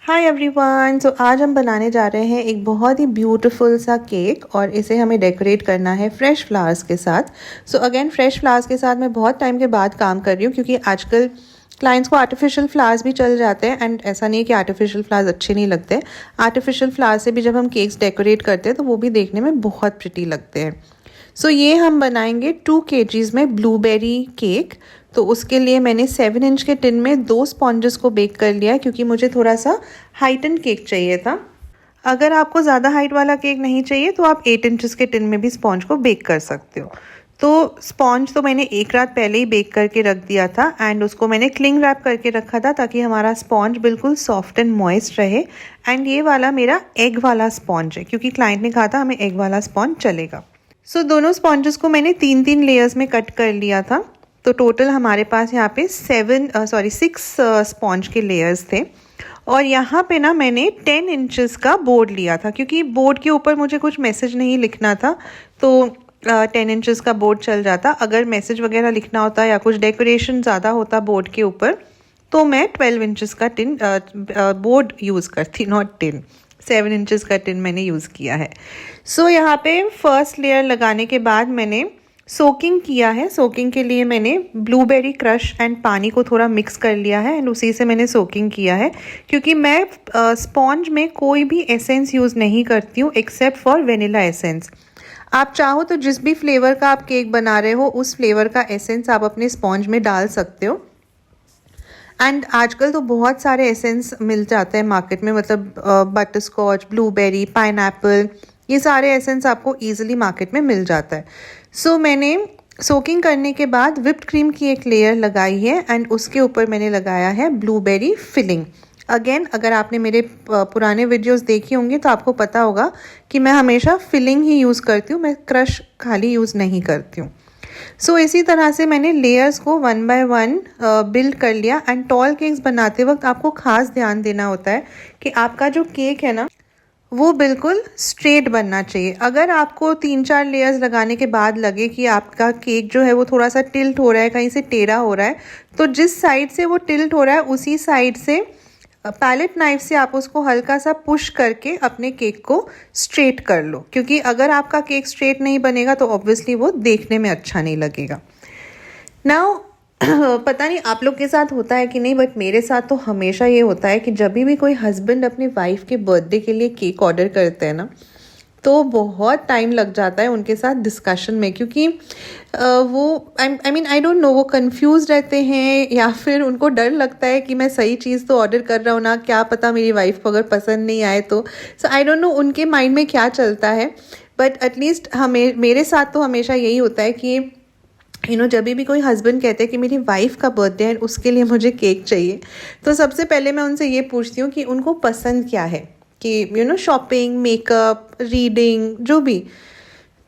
Hi everyone. सो आज हम बनाने जा रहे हैं एक बहुत ही ब्यूटीफुल सा केक और इसे हमें डेकोरेट करना है फ्रेश फ्लावर्स के साथ। सो अगेन फ्रेश फ्लावर्स के साथ मैं बहुत टाइम के बाद काम कर रही हूँ क्योंकि आजकल क्लाइंट्स को आर्टिफिशियल फ्लावर्स भी चल जाते हैं एंड ऐसा नहीं है कि आर्टिफिशियल फ्लावर्स अच्छे नहीं लगते। आर्टिफिशियल फ्लावर्स से भी जब हम केक्स डेकोरेट करते हैं तो वो भी देखने में बहुत प्रिटी लगते हैं। सो ये हम बनाएंगे 2 kgs में ब्लूबेरी केक। तो उसके लिए मैंने 7 इंच के टिन में 2 स्पॉन्जेस को बेक कर लिया है क्योंकि मुझे थोड़ा सा हाइटन केक चाहिए था। अगर आपको ज़्यादा हाइट वाला केक नहीं चाहिए तो आप 8 इंचेस के टिन में भी स्पॉन्ज को बेक कर सकते हो। तो स्पॉन्ज तो मैंने एक रात पहले ही बेक करके रख दिया था एंड उसको मैंने क्लिंग रैप करके रखा था ताकि हमारा स्पॉन्ज बिल्कुल सॉफ्ट एंड मॉइस्ट रहे। एंड ये वाला मेरा एग वाला स्पॉन्ज है क्योंकि क्लाइंट ने कहा था हमें एग वाला स्पॉन्ज चलेगा। सो दोनों स्पॉन्जेस को मैंने 3-3 लेयर्स में कट कर लिया था। तो टोटल हमारे पास यहाँ पे 6 स्पॉन्ज के लेयर्स थे। और यहाँ पे ना मैंने 10 इंचेस का बोर्ड लिया था क्योंकि बोर्ड के ऊपर मुझे कुछ मैसेज नहीं लिखना था। तो 10 इंचेस का बोर्ड चल जाता। अगर मैसेज वगैरह लिखना होता या कुछ डेकोरेशन ज़्यादा होता बोर्ड के ऊपर तो मैं 12 इंचेस का बोर्ड यूज़ करती, नॉट टिन। 7 इंचेस का टिन मैंने यूज़ किया है। सो यहाँ पे फर्स्ट लेयर लगाने के बाद मैंने सोकिंग किया है। सोकिंग के लिए मैंने ब्लूबेरी क्रश एंड पानी को थोड़ा मिक्स कर लिया है एंड उसी से मैंने सोकिंग किया है क्योंकि मैं स्पॉन्ज में कोई भी एसेंस यूज़ नहीं करती हूँ एक्सेप्ट फॉर वेनिला एसेंस। आप चाहो तो जिस भी फ्लेवर का आप केक बना रहे हो उस फ्लेवर का एसेंस आप अपने स्पॉन्ज में डाल सकते हो। एंड आजकल तो बहुत सारे एसेंस मिल जाते हैं मार्केट में, मतलब बटर स्कॉच, ब्लूबेरी, पाइनएप्पल, ये सारे एसेंस आपको ईजिली मार्केट में मिल जाता है। सो मैंने सोकिंग करने के बाद विप्ड क्रीम की एक लेयर लगाई है एंड उसके ऊपर मैंने लगाया है ब्लूबेरी फिलिंग। अगेन अगर आपने मेरे पुराने वीडियोस देखे होंगे तो आपको पता होगा कि मैं हमेशा फिलिंग ही यूज़ करती हूँ, मैं क्रश खाली यूज़ नहीं करती हूँ। सो इसी तरह से मैंने लेयर्स को 1 बाय 1 बिल्ड कर लिया। एंड टॉल केक्स बनाते वक्त आपको खास ध्यान देना होता है कि आपका जो केक है ना वो बिल्कुल स्ट्रेट बनना चाहिए। अगर आपको 3-4 लेयर्स लगाने के बाद लगे कि आपका केक जो है वो थोड़ा सा टिल्ट हो रहा है, कहीं से टेढ़ा हो रहा है, तो जिस साइड से वो टिल्ट हो रहा है उसी साइड से पैलेट नाइफ से आप उसको हल्का सा पुश करके अपने केक को स्ट्रेट कर लो क्योंकि अगर आपका केक स्ट्रेट नहीं बनेगा तो ऑब्वियसली वो देखने में अच्छा नहीं लगेगा। नाउ पता नहीं आप लोग के साथ होता है कि नहीं, बट मेरे साथ तो हमेशा ये होता है कि जब भी कोई हस्बैंड अपनी वाइफ के बर्थडे के लिए केक ऑर्डर करते हैं ना तो बहुत टाइम लग जाता है उनके साथ डिस्कशन में क्योंकि वो आई डोंट नो, वो कंफ्यूज रहते हैं या फिर उनको डर लगता है कि मैं सही चीज़ तो ऑर्डर कर रहा हूँ ना, क्या पता मेरी वाइफ को अगर पसंद नहीं आए तो। सो आई डोंट नो उनके माइंड में क्या चलता है, बट एटलीस्ट मेरे साथ तो हमेशा यही होता है कि जब भी कोई हस्बैंड कहते हैं कि मेरी वाइफ का बर्थडे है उसके लिए मुझे केक चाहिए, तो सबसे पहले मैं उनसे ये पूछती हूँ कि उनको पसंद क्या है, कि शॉपिंग, मेकअप, रीडिंग, जो भी।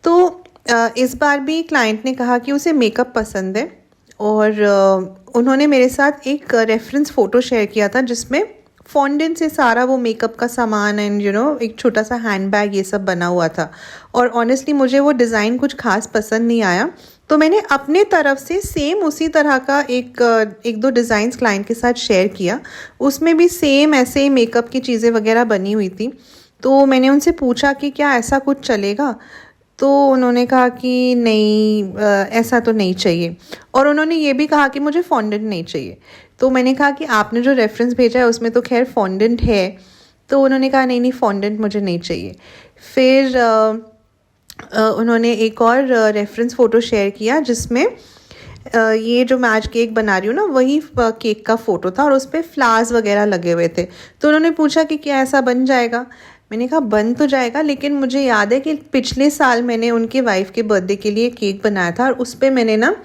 तो इस बार भी क्लाइंट ने कहा कि उसे मेकअप पसंद है और उन्होंने मेरे साथ एक रेफरेंस फ़ोटो शेयर किया था जिसमें फॉन्डेंट से सारा वो मेकअप का सामान एंड एक छोटा सा हैंड बैग ये सब बना हुआ था। और ऑनेस्टली मुझे वो डिज़ाइन कुछ खास पसंद नहीं आया, तो मैंने अपने तरफ से सेम उसी तरह का एक दो डिज़ाइंस क्लाइंट के साथ शेयर किया। उसमें भी सेम ऐसे मेकअप की चीज़ें वगैरह बनी हुई थी। तो मैंने उनसे पूछा कि क्या ऐसा कुछ चलेगा, तो उन्होंने कहा कि नहीं, ऐसा तो नहीं चाहिए। और उन्होंने ये भी कहा कि मुझे फॉन्डेंट नहीं चाहिए। तो मैंने कहा कि आपने जो रेफरेंस भेजा है उसमें तो खैर फॉन्डेंट है। तो उन्होंने कहा नहीं नहीं, फॉन्डेंट मुझे नहीं चाहिए। फिर उन्होंने एक और रेफरेंस फ़ोटो शेयर किया जिसमें ये जो मैं आज केक बना रही हूँ ना वही केक का फ़ोटो था और उस पर फ्लावर्स वगैरह लगे हुए थे। तो उन्होंने पूछा कि क्या ऐसा बन जाएगा। मैंने कहा बन तो जाएगा, लेकिन मुझे याद है कि पिछले साल मैंने उनके वाइफ के बर्थडे के लिए केक बनाया था और उस पर मैंने ना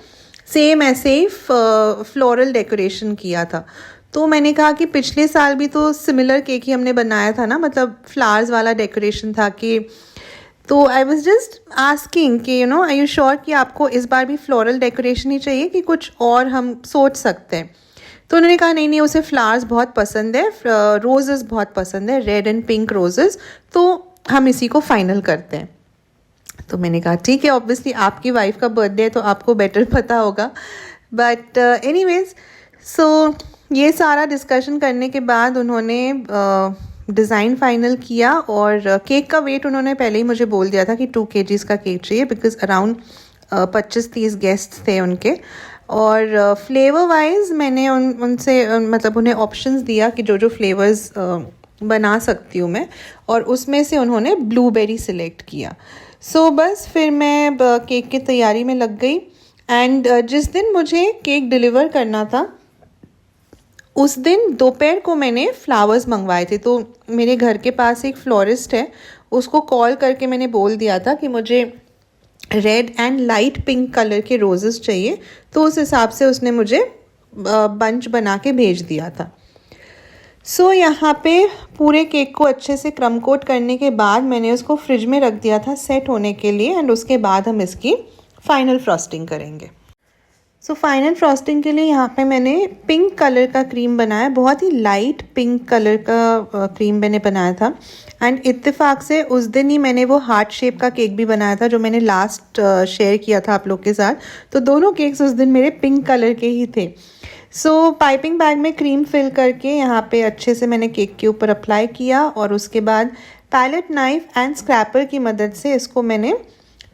सेम ऐसे ही फ्लोरल डेकोरेशन किया था। तो मैंने कहा कि पिछले साल भी तो सिमिलर केक ही हमने बनाया था ना, मतलब फ्लावर्स वाला डेकोरेशन था कि। तो आई वॉज जस्ट आस्किंग कि आर यू श्योर कि आपको इस बार भी फ्लोरल डेकोरेशन ही चाहिए कि कुछ और हम सोच सकते हैं। तो उन्होंने कहा नहीं नहीं, उसे फ्लावर्स बहुत पसंद है, रोजेस बहुत पसंद है, रेड एंड पिंक रोजेस, तो हम इसी को फाइनल करते हैं। तो मैंने कहा ठीक है, ऑब्वियसली आपकी वाइफ का बर्थडे है तो आपको बेटर पता होगा, बट एनीवेज। सो ये सारा डिस्कशन करने के बाद उन्होंने डिज़ाइन फाइनल किया और केक का वेट उन्होंने पहले ही मुझे बोल दिया था कि 2 kgs का केक चाहिए, बिकॉज़ अराउंड 25-30 गेस्ट थे उनके। और फ्लेवर वाइज मैंने उनसे मतलब उन्हें ऑप्शंस दिया कि जो जो फ्लेवर्स बना सकती हूँ मैं, और उसमें से उन्होंने ब्लूबेरी सिलेक्ट किया। सो बस फिर मैं केक की तैयारी में लग गई। एंड जिस दिन मुझे केक डिलीवर करना था उस दिन दोपहर को मैंने फ्लावर्स मंगवाए थे। तो मेरे घर के पास एक फ्लोरिस्ट है, उसको कॉल करके मैंने बोल दिया था कि मुझे red and light pink colour के रोज़ेस चाहिए, तो उस हिसाब से उसने मुझे बंच बना के भेज दिया था। सो यहाँ पे पूरे केक को अच्छे से क्रम कोट करने के बाद मैंने उसको फ्रिज में रख दिया था सेट होने के लिए, एंड उसके बाद हम इसकी फाइनल फ्रॉस्टिंग करेंगे। सो फाइनल फ्रॉस्टिंग के लिए यहाँ पे मैंने पिंक कलर का क्रीम बनाया, बहुत ही लाइट पिंक कलर का क्रीम मैंने बनाया था। एंड इत्तेफाक से उस दिन ही मैंने वो हार्ट शेप का केक भी बनाया था जो मैंने लास्ट शेयर किया था आप लोग के साथ। तो दोनों केक्स उस दिन मेरे पिंक कलर के ही थे। सो पाइपिंग बैग में क्रीम फिल करके यहाँ पे अच्छे से मैंने केक के ऊपर अप्लाई किया, और उसके बाद पैलेट नाइफ एंड स्क्रैपर की मदद से इसको मैंने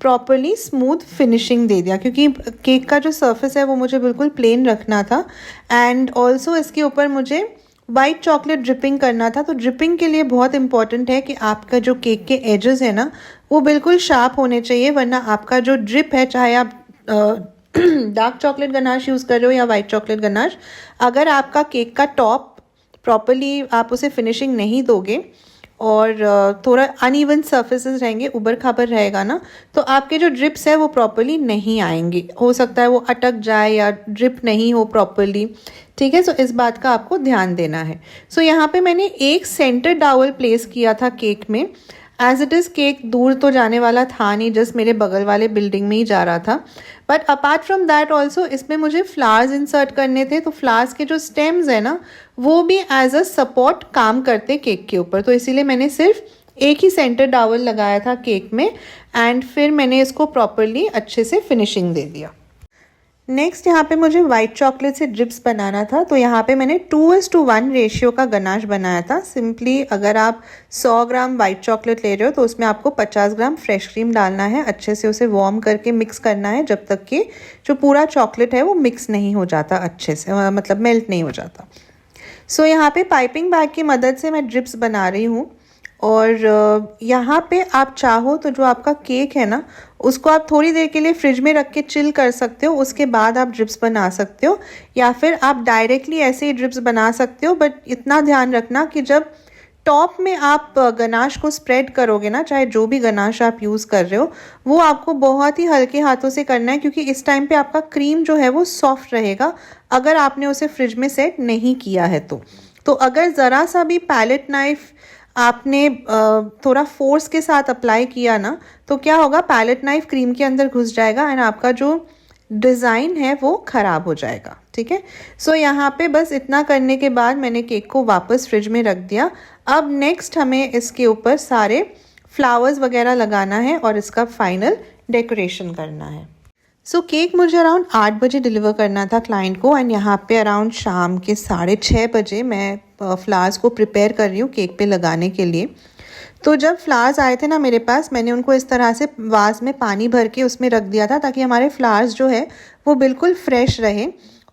प्रॉपरली स्मूथ फिनिशिंग दे दिया, क्योंकि केक का जो सरफेस है वो मुझे बिल्कुल प्लेन रखना था। एंड ऑल्सो इसके ऊपर मुझे वाइट चॉकलेट ड्रिपिंग करना था। तो ड्रिपिंग के लिए बहुत इंपॉर्टेंट है कि आपका जो केक के एजेस है ना वो बिल्कुल शार्प होने चाहिए, वरना आपका जो ड्रिप है, चाहे आप डार्क चॉकलेट गनाश यूज़ कर रहे हो या वाइट चॉकलेट गनाश, अगर आपका केक का टॉप प्रॉपरली आप उसे फिनिशिंग नहीं दोगे और थोड़ा अनइवन सर्फेसेस रहेंगे, उबर खाबर रहेगा ना, तो आपके जो ड्रिप्स है वो प्रॉपरली नहीं आएंगे। हो सकता है वो अटक जाए या ड्रिप नहीं हो प्रॉपरली, ठीक है। सो इस बात का आपको ध्यान देना है। सो यहाँ पे मैंने एक सेंटर डावल प्लेस किया था केक में। एज इट इज़ केक दूर तो जाने वाला था नहीं, जस्ट मेरे बगल वाले बिल्डिंग में ही जा रहा था। But apart from that also इसमें मुझे फ्लावर्स इंसर्ट करने थे, तो फ्लावर्स के जो स्टेम्स है ना वो भी एज अ सपोर्ट काम करते केक के ऊपर। तो इसीलिए मैंने सिर्फ एक ही सेंटर डावल लगाया था केक में, एंड फिर मैंने इसको प्रॉपरली अच्छे से फिनिशिंग दे दिया। नेक्स्ट यहाँ पे मुझे वाइट चॉकलेट से ड्रिप्स बनाना था। तो यहाँ पे मैंने 2:1 रेशियो का गनाश बनाया था। सिंपली अगर आप 100 ग्राम वाइट चॉकलेट ले रहे हो तो उसमें आपको 50 ग्राम फ्रेश क्रीम डालना है, अच्छे से उसे वार्म करके मिक्स करना है जब तक कि जो पूरा चॉकलेट है वो मिक्स नहीं हो जाता अच्छे से, मतलब मेल्ट नहीं हो जाता। सो यहाँ पे पाइपिंग बैग की मदद से मैं ड्रिप्स बना रही हूँ। और यहाँ पे आप चाहो तो जो आपका केक है ना उसको आप थोड़ी देर के लिए फ्रिज में रख के चिल कर सकते हो, उसके बाद आप ड्रिप्स बना सकते हो, या फिर आप डायरेक्टली ऐसे ही ड्रिप्स बना सकते हो। बट इतना ध्यान रखना कि जब टॉप में आप गनाश को स्प्रेड करोगे ना, चाहे जो भी गनाश आप यूज़ कर रहे हो, वो आपको बहुत ही हल्के हाथों से करना है, क्योंकि इस टाइम पे आपका क्रीम जो है वो सॉफ्ट रहेगा अगर आपने उसे फ्रिज में सेट नहीं किया है तो अगर ज़रा सा भी पैलेट नाइफ आपने थोड़ा फोर्स के साथ अप्लाई किया ना तो क्या होगा, पैलेट नाइफ क्रीम के अंदर घुस जाएगा एंड आपका जो डिज़ाइन है वो ख़राब हो जाएगा, ठीक है। सो यहाँ पे बस इतना करने के बाद मैंने केक को वापस फ्रिज में रख दिया। अब नेक्स्ट हमें इसके ऊपर सारे फ्लावर्स वगैरह लगाना है और इसका फाइनल डेकोरेशन करना है। सो केक मुझे अराउंड 8 बजे डिलीवर करना था क्लाइंट को, एंड यहाँ पे अराउंड शाम के 6:30 बजे मैं फ्लावर्स को प्रिपेयर कर रही हूँ केक पे लगाने के लिए। तो जब फ्लावर्स आए थे ना मेरे पास, मैंने उनको इस तरह से वाज में पानी भर के उसमें रख दिया था ताकि हमारे फ्लावर्स जो है वो बिल्कुल फ्रेश रहे।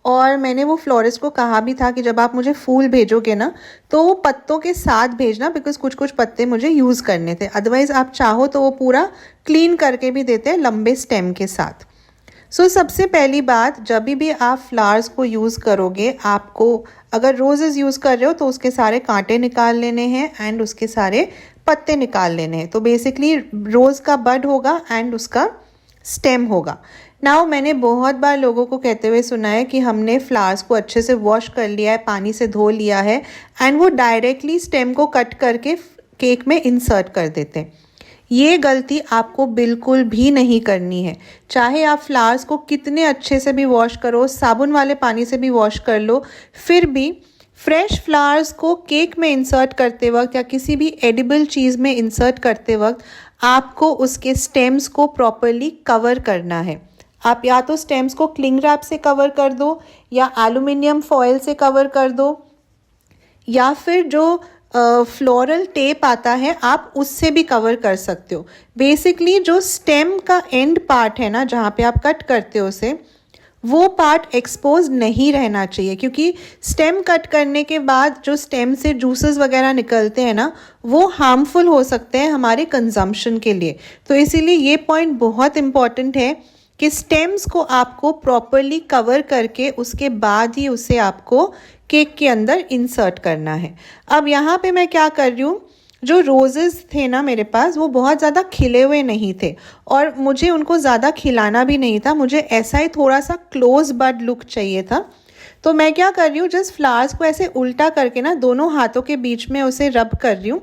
और मैंने वो फ्लोरिस्ट को कहा भी था कि जब आप मुझे फूल भेजोगे ना तो वो पत्तों के साथ भेजना, बिकॉज कुछ कुछ पत्ते मुझे यूज़ करने थे, अदरवाइज़ आप चाहो तो वो पूरा क्लीन करके भी देते हैं लंबे स्टेम के साथ। सो सबसे पहली बात, जब भी आप फ्लावर्स को यूज़ करोगे, आपको अगर रोजेज़ यूज़ कर रहे हो तो उसके सारे कांटे निकाल लेने हैं एंड उसके सारे पत्ते निकाल लेने हैं। तो बेसिकली रोज़ का बड होगा एंड उसका स्टेम होगा। नाउ मैंने बहुत बार लोगों को कहते हुए सुना है कि हमने फ्लावर्स को अच्छे से वॉश कर लिया है, पानी से धो लिया है, एंड वो डायरेक्टली स्टेम को कट करके केक में इंसर्ट कर देते हैं। ये गलती आपको बिल्कुल भी नहीं करनी है। चाहे आप फ्लावर्स को कितने अच्छे से भी वॉश करो, साबुन वाले पानी से भी वॉश कर लो, फिर भी फ्रेश फ्लावर्स को केक में इंसर्ट करते वक्त या किसी भी एडिबल चीज़ में इंसर्ट करते वक्त आपको उसके स्टेम्स को प्रॉपरली कवर करना है। आप या तो स्टेम्स को क्लिंग रैप से कवर कर दो या एल्युमिनियम फॉयल से कवर कर दो, या फिर जो फ्लोरल टेप आता है आप उससे भी कवर कर सकते हो। बेसिकली जो स्टेम का एंड पार्ट है ना, जहाँ पे आप कट करते हो उसे, वो पार्ट एक्सपोज नहीं रहना चाहिए, क्योंकि स्टेम कट करने के बाद जो स्टेम से जूसेस वगैरह निकलते हैं ना, वो हार्मफुल हो सकते हैं हमारे कंजम्पशन के लिए। तो इसीलिए ये पॉइंट बहुत इम्पॉर्टेंट है कि स्टेम्स को आपको प्रॉपरली कवर करके उसके बाद ही उसे आपको केक के अंदर इंसर्ट करना है। अब यहाँ पे मैं क्या कर रही हूँ, जो रोजेस थे ना मेरे पास, वो बहुत ज़्यादा खिले हुए नहीं थे और मुझे उनको ज़्यादा खिलाना भी नहीं था, मुझे ऐसा ही थोड़ा सा क्लोज बड लुक चाहिए था। तो मैं क्या कर रही हूँ, जस्ट फ्लावर्स को ऐसे उल्टा करके ना दोनों हाथों के बीच में उसे रब कर रही हूँ,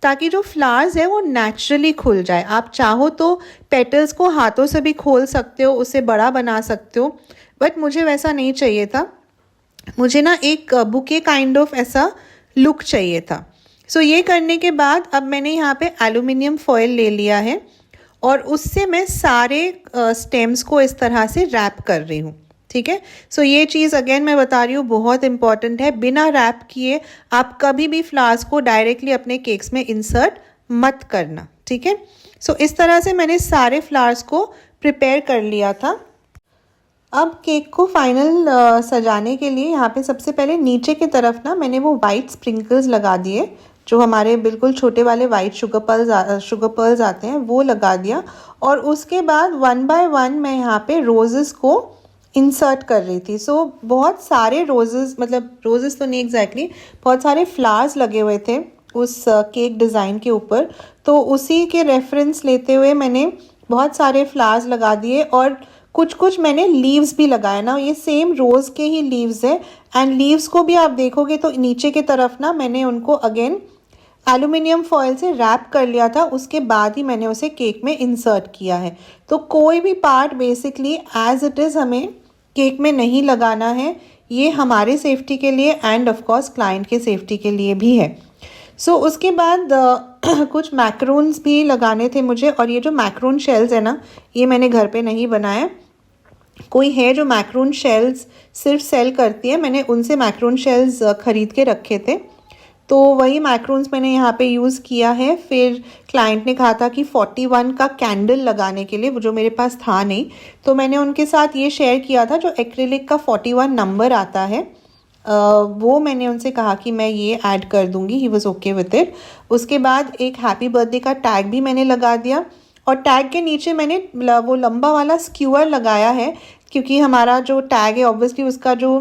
ताकि जो फ्लावर्स है वो नेचुरली खुल जाए। आप चाहो तो पेटल्स को हाथों से भी खोल सकते हो, उसे बड़ा बना सकते हो, बट मुझे वैसा नहीं चाहिए था। मुझे ना एक बुके काइंड ऑफ ऐसा लुक चाहिए था। सो ये करने के बाद अब मैंने यहाँ पे एल्युमिनियम फॉयल ले लिया है और उससे मैं सारे स्टेम्स को इस तरह से रैप कर रही हूँ। ठीक है, सो ये चीज़ अगेन मैं बता रही हूँ बहुत इंपॉर्टेंट है, बिना रैप किए आप कभी भी फ्लावर्स को डायरेक्टली अपने केक्स में इंसर्ट मत करना। ठीक है, सो इस तरह से मैंने सारे फ्लावर्स को प्रिपेयर कर लिया था। अब केक को फाइनल सजाने के लिए यहाँ पे सबसे पहले नीचे की तरफ ना मैंने वो वाइट स्प्रिंकल्स लगा दिए, जो हमारे बिल्कुल छोटे वाले वाइट शुगर पर्ल्स आते हैं, वो लगा दिया। और उसके बाद 1 बाय 1 मैं यहाँ पे रोजेस को इंसर्ट कर रही थी। सो बहुत सारे रोजेस, मतलब रोजेस तो नहीं एग्जैक्टली, बहुत सारे फ्लावर्स लगे हुए थे उस केक डिज़ाइन के ऊपर, तो उसी के रेफरेंस लेते हुए मैंने बहुत सारे फ्लावर्स लगा दिए और कुछ कुछ मैंने लीव्स भी लगाए ना, ये सेम रोज़ के ही लीव्स है। एंड लीव्स को भी आप देखोगे तो नीचे की तरफ ना मैंने उनको अगेन एल्युमिनियम फॉयल से रैप कर लिया था, उसके बाद ही मैंने उसे केक में इंसर्ट किया है। तो कोई भी part basically as it is हमें केक में नहीं लगाना है, ये हमारे सेफ्टी के लिए एंड ऑफ कोर्स क्लाइंट के सेफ्टी के लिए भी है। सो उसके बाद कुछ मैक्रोन्स भी लगाने थे मुझे, और ये जो मैक्रोन शेल्स है ना, ये मैंने घर पे नहीं बनाया, कोई है जो मैक्रोन शेल्स सिर्फ सेल करती है, मैंने उनसे मैक्रोन शेल्स ख़रीद के रखे थे, तो वही मैक्रोन्स मैंने यहाँ पे यूज़ किया है। फिर क्लाइंट ने कहा था कि 41 का कैंडल लगाने के लिए, वो जो मेरे पास था नहीं, तो मैंने उनके साथ ये शेयर किया था जो एक्रिलिक का 41 नंबर आता है, वो मैंने उनसे कहा कि मैं ये ऐड कर दूंगी, he was okay with it. उसके बाद एक हैप्पी बर्थडे का टैग भी मैंने लगा दिया, और टैग के नीचे मैंने वो लंबा वाला स्क्यूअर लगाया है, क्योंकि हमारा जो टैग है ऑब्वियसली उसका जो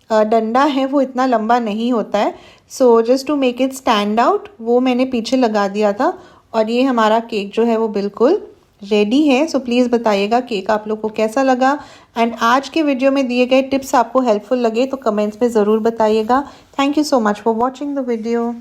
डंडा है वो इतना लंबा नहीं होता है, so just to make it stand out वो मैंने पीछे लगा दिया था। और ये हमारा केक जो है वो बिल्कुल रेडी है। सो प्लीज़ बताइएगा केक आप लोग को कैसा लगा, एंड आज के वीडियो में दिए गए टिप्स आपको हेल्पफुल लगे तो कमेंट्स में ज़रूर बताइएगा। Thank you so much for watching the video.